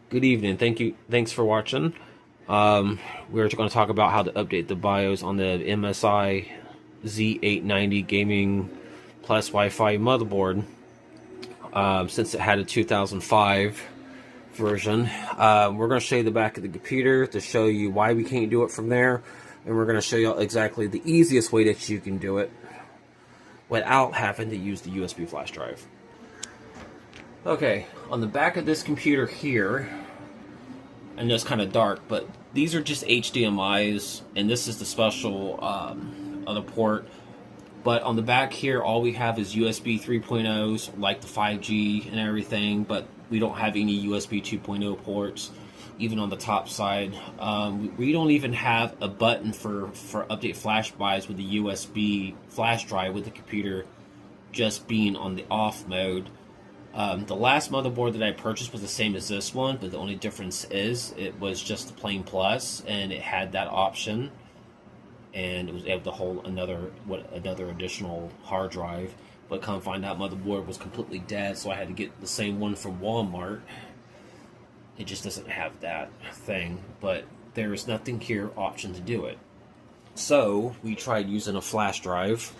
Good evening. Thanks for watching. We're going to talk about how to update the BIOS on the MSI Z890 Gaming Plus Wi-Fi motherboard. Since it had a 2005 version, we're going to show you the back of the computer to show you why we can't do it from there, and we're going to show you exactly the easiest way that you can do it without having to use the USB flash drive. Okay, on the back of this computer here, I know it's kind of dark, but these are just HDMIs, and this is the special other port. But on the back here, all we have is USB 3.0s, like the 5G and everything, but we don't have any USB 2.0 ports, even on the top side. We don't even have a button for update flash buys with the USB flash drive with the computer just being on the off mode. The last motherboard that I purchased was the same as this one, but the only difference is it was just the plain plus, and it had that option, and it was able to hold another additional hard drive. But come find out, motherboard was completely dead, so I had to get the same one from Walmart. It just doesn't have that thing, but there is nothing here option to do it. So we tried using a flash drive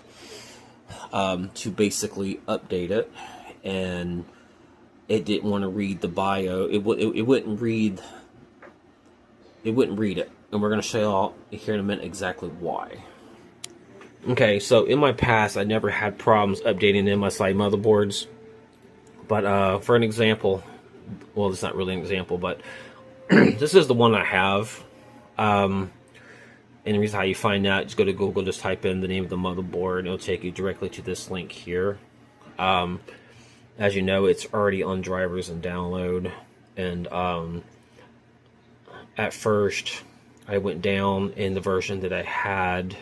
to basically update it, and it didn't want to read the bio. It wouldn't read it, and we're going to show you all here in a minute exactly why. Okay, so in my past, I never had problems updating MSI motherboards, but for an example, well, it's not really an example, but this is the one I have. And the reason how you find out, just go to Google, just type in the name of the motherboard, and it'll take you directly to this link here. As you know, it's already on drivers and download, and at first I went down in the version that I had.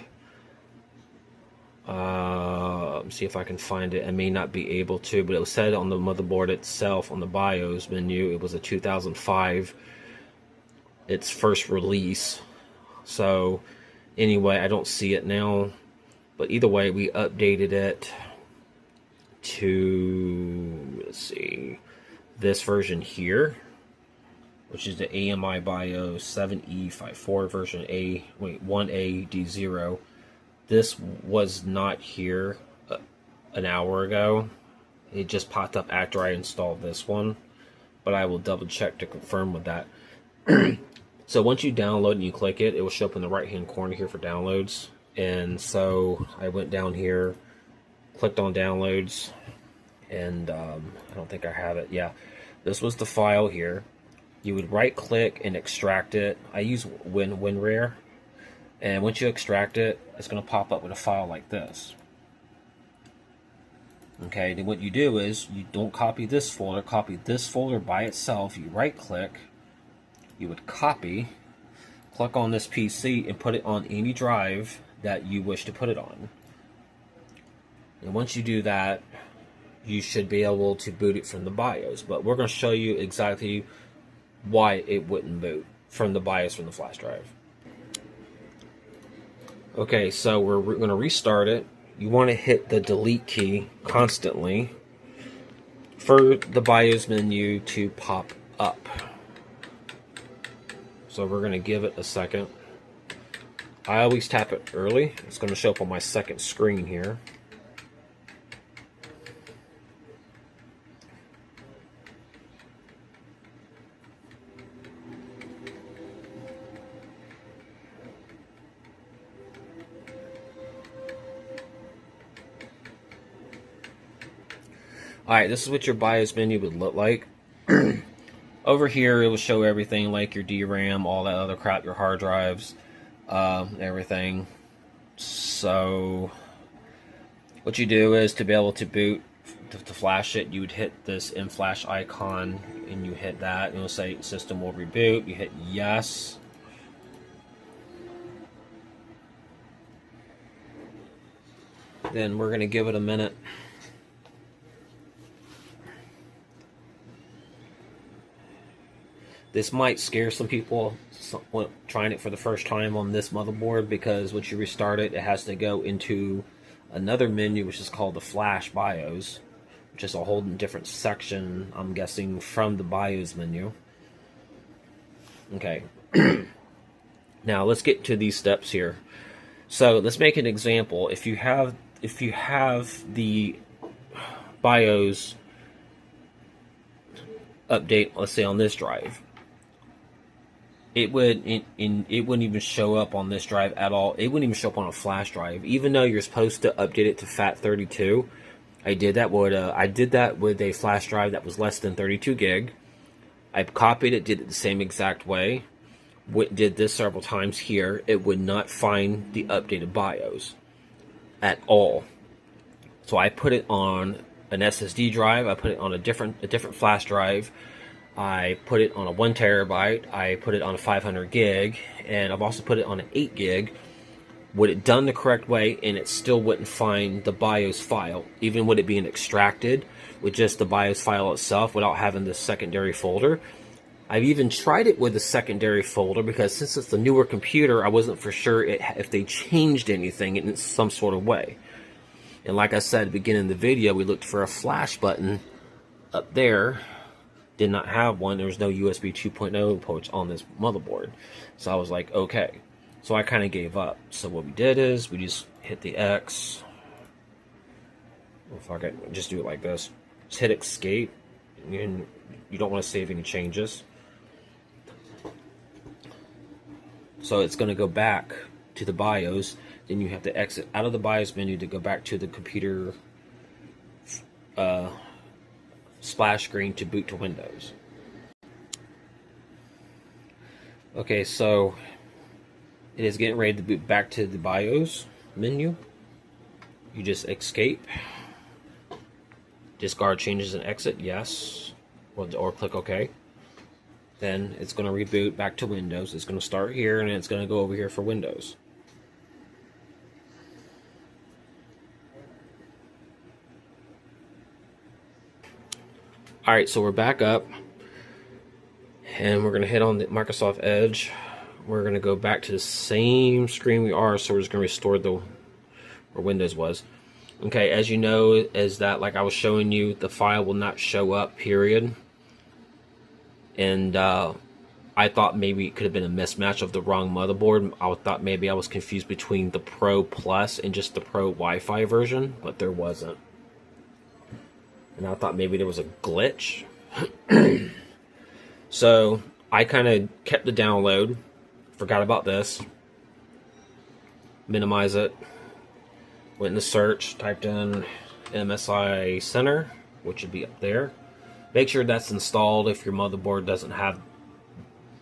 See if I can find it. I may not be able to, but it was said on the motherboard itself, on the BIOS menu, it was a 2005, its first release. So anyway, I don't see it now, but either way, we updated it to, let's see, this version here, which is the AMI BIOS 7E54 version 1AD0. This was not here an hour ago. It just popped up after I installed this one, but I will double check to confirm with that. So once you download and you click it, it will show up in the right hand corner here for downloads. And so I went down here, clicked on downloads, and I don't think I have it. Yeah, this was the file here. You would right click and extract it. I use WinRAR, and once you extract it, it's going to pop up with a file like this. Okay, then what you do is you don't copy this folder by itself. You right click, you would copy, click on this PC, and put it on any drive that you wish to put it on. And once you do that, you should be able to boot it from the BIOS. But we're going to show you exactly why it wouldn't boot from the BIOS from the flash drive. Okay, so we're going to restart it. You want to hit the delete key constantly for the BIOS menu to pop up. So we're going to give it a second. I always tap it early. It's going to show up on my second screen here. Alright, this is what your BIOS menu would look like. Over here, it will show everything like your DRAM, all that other crap, your hard drives, everything. So, what you do is, to be able to boot, to flash it, you would hit this M-Flash icon, and you hit that, and it'll say system will reboot. You hit yes. Then we're going to give it a minute. This might scare some people trying it for the first time on this motherboard, because once you restart it, it has to go into another menu, which is called the Flash BIOS, which is a whole different section, I'm guessing, from the BIOS menu. Okay. Now let's get to these steps here. So let's make an example. If you have the BIOS update, let's say on this drive, it wouldn't even show up on this drive at all. It wouldn't even show up on a flash drive, even though you're supposed to update it to FAT32. I did that with a flash drive that was less than 32 gig. I copied it, did it the same exact way. Did this several times here. It would not find the updated BIOS at all. So I put it on an SSD drive. I put it on a different flash drive. I put it on a 1 terabyte. I put it on a 500 gig, and I've also put it on an 8 gig. Would it done the correct way, and it still wouldn't find the BIOS file, even with it being extracted with just the BIOS file itself without having the secondary folder. I've even tried it with the secondary folder because since it's a newer computer, I wasn't for sure if they changed anything in some sort of way. And like I said at the beginning of the video, we looked for a flash button up there. Did not have one. There was no USB 2.0 ports on this motherboard. So I was like, okay. So I kind of gave up. So what we did is we just hit the X. If I could just do it like this. Just hit escape. And you don't want to save any changes. So it's going to go back to the BIOS. Then you have to exit out of the BIOS menu to go back to the computer splash screen to boot to Windows. Okay, so it is getting ready to boot back to the BIOS menu. You just escape. Discard changes and exit, yes. Or click OK. Then it's going to reboot back to Windows. It's going to start here, and it's going to go over here for Windows. Alright, so we're back up. And we're going to hit on the Microsoft Edge. We're going to go back to the same screen we are, so we're just going to restore where Windows was. Okay, as you know, is that like I was showing you, the file will not show up, period. And I thought maybe it could have been a mismatch of the wrong motherboard. I thought maybe I was confused between the Pro Plus and just the Pro Wi-Fi version, but there wasn't. And I thought maybe there was a glitch. So I kind of kept the download, forgot about this, minimize it, went in the search, typed in MSI Center, which would be up there. Make sure that's installed. If your motherboard doesn't have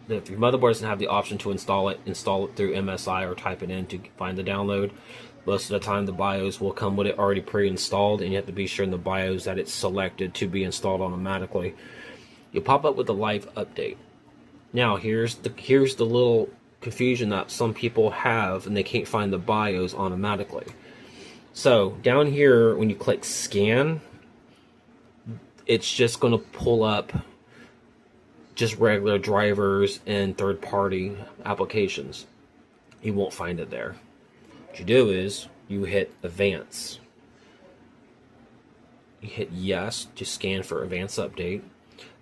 the option to install it through MSI or type it in to find the download. Most of the time the BIOS will come with it already pre-installed, and you have to be sure in the BIOS that it's selected to be installed automatically. You'll pop up with the live update. Now here's the little confusion that some people have, and they can't find the BIOS automatically. So down here when you click scan, it's just going to pull up just regular drivers and third-party applications. You won't find it there. What you do is you hit advance. You hit yes to scan for advanced update.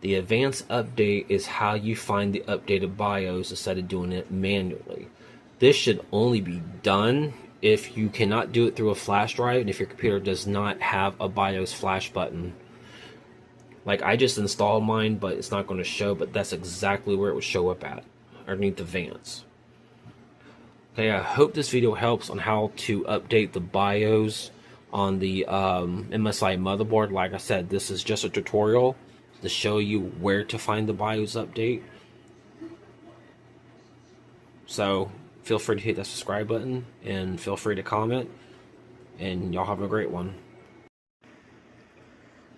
The advanced update is how you find the updated BIOS instead of doing it manually. This should only be done if you cannot do it through a flash drive and if your computer does not have a BIOS flash button. Like I just installed mine, but it's not going to show, but that's exactly where it would show up at, underneath advanced. Okay, I hope this video helps on how to update the BIOS on the MSI motherboard. Like I said, this is just a tutorial to show you where to find the BIOS update. So feel free to hit that subscribe button and feel free to comment, and y'all have a great one.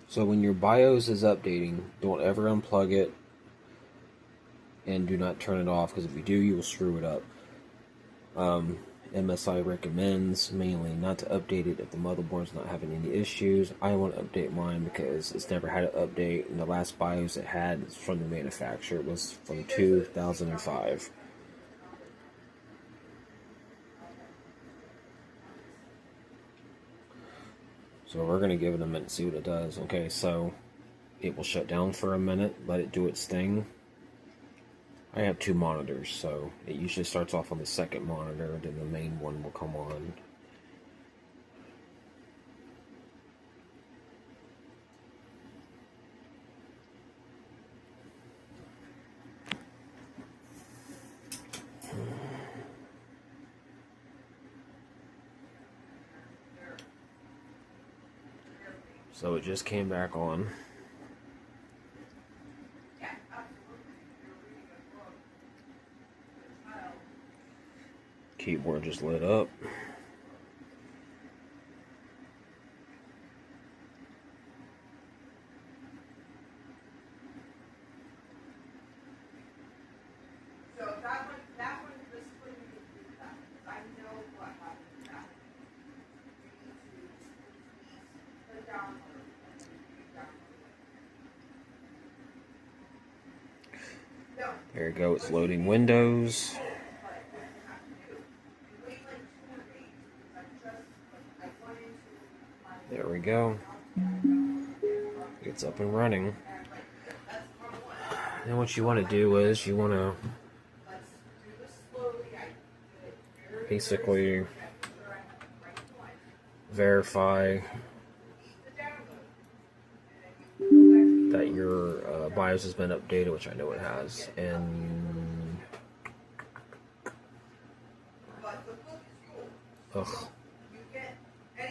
So when your BIOS is updating, don't ever unplug it and do not turn it off, because if you do, you will screw it up. MSI recommends mainly not to update it if the motherboard's not having any issues. I want to update mine because it's never had an update, and the last BIOS it had from the manufacturer was from 2005. So we're going to give it a minute to see what it does. Okay, so it will shut down for a minute, let it do its thing. I have two monitors, so it usually starts off on the second monitor, then the main one will come on. So it just came back on. Keyboard just lit up. So that one was pretty good. I know what happened to that. You need to put download and re-download it. No. There you go, it's loading Windows. There we go. It's up and running. And what you want to do is you want to basically verify that your BIOS has been updated, which I know it has, and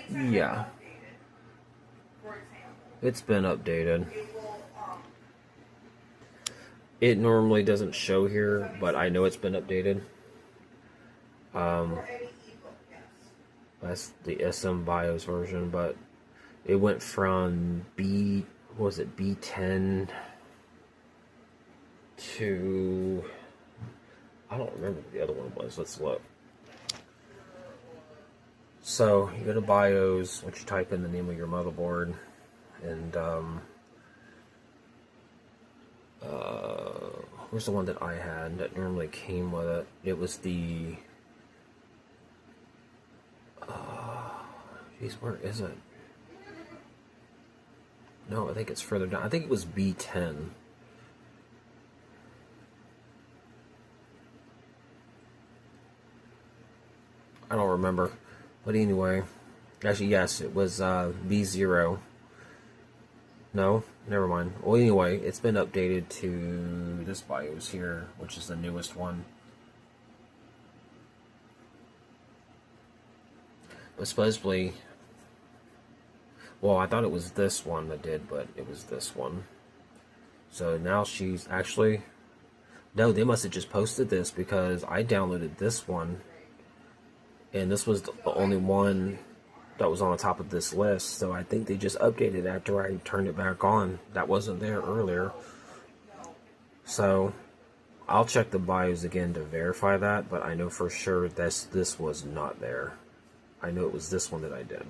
yeah, it's been updated. It normally doesn't show here, but I know it's been updated. That's the SM BIOS version, but it went from B10 to, I don't remember what the other one was. Let's look. So you go to BIOS, once you type in the name of your motherboard, and where's the one that I had that normally came with it? It was the geez, where is it? No, I think it's further down. I think it was B10. I don't remember. But anyway, actually, yes, it was B0. No, never mind. Well, anyway, it's been updated to this BIOS here, which is the newest one. But supposedly, well, I thought it was this one that did, but it was this one. So now she's actually, no, they must have just posted this because I downloaded this one, and this was the only one that was on the top of this list. So I think they just updated after I turned it back on. That wasn't there earlier. So I'll check the BIOS again to verify that, but I know for sure this was not there. I know it was this one that I did.